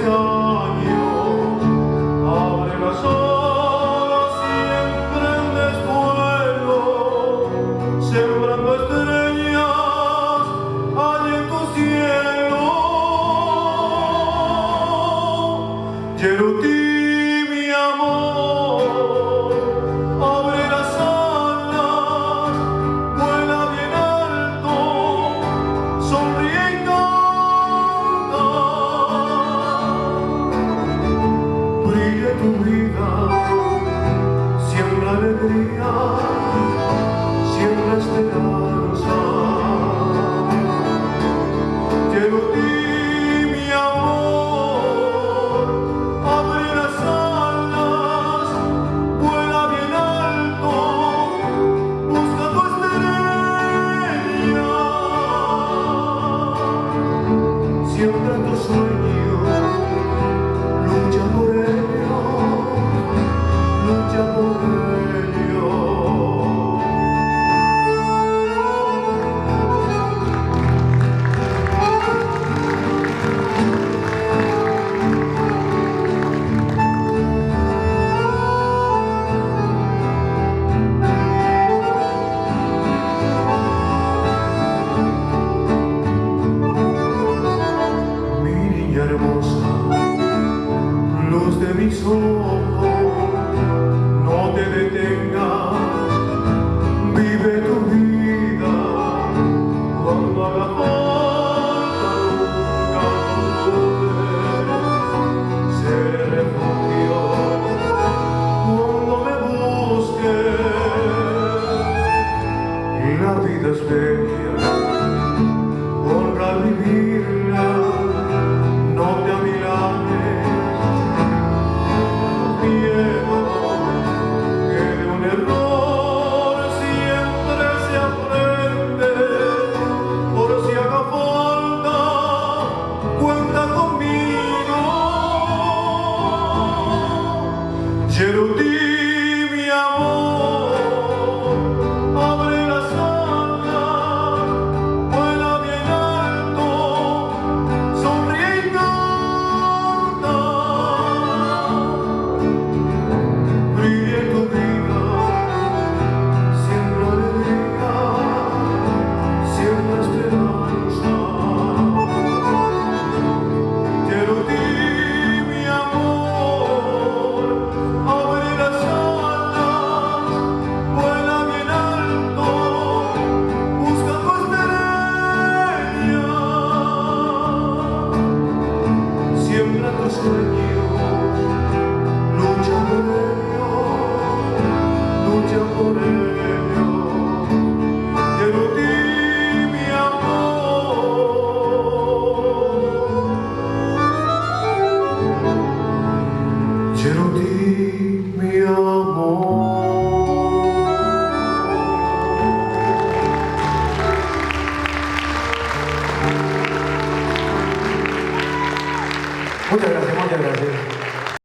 años, abre las alas y emprendes vuelo, sembrando estrellas allí en tu cielo. Yeruti, mi amor, abre las alas, vuela bien alto, sonríe y canta. Brilla tu vida, siembra alegría, siembra esperanza. Yeruti, mi amor, abre las alas, vuela bien alto, busca tu estrella. Siembra tus sueños, lucha por ellos, lucha por ellos. Mi niña hermosa, luz de mis ojos, no te detengas, vive tu vida. Cuando haga falta nunca dudes, seré refugio cuando me busques. La vida es bella, honra vivirla, no te amilanes, miedo, que de un error siempre se aprende. Por si haga falta, cuenta conmigo. Yeruti, mi amor, abre las alas, vuela bien alto, sonríe y canta. Brilla en tu vida, siembra alegría, siembra esperanza. Yeruti, mi amor, abre las alas, vuela bien alto, busca tu estrella. Siembra tus sueños, lucha por ellos, lucha por ellos. Yeruti, mi amor, Yeruti, mi amor. Muchas gracias, muchas gracias.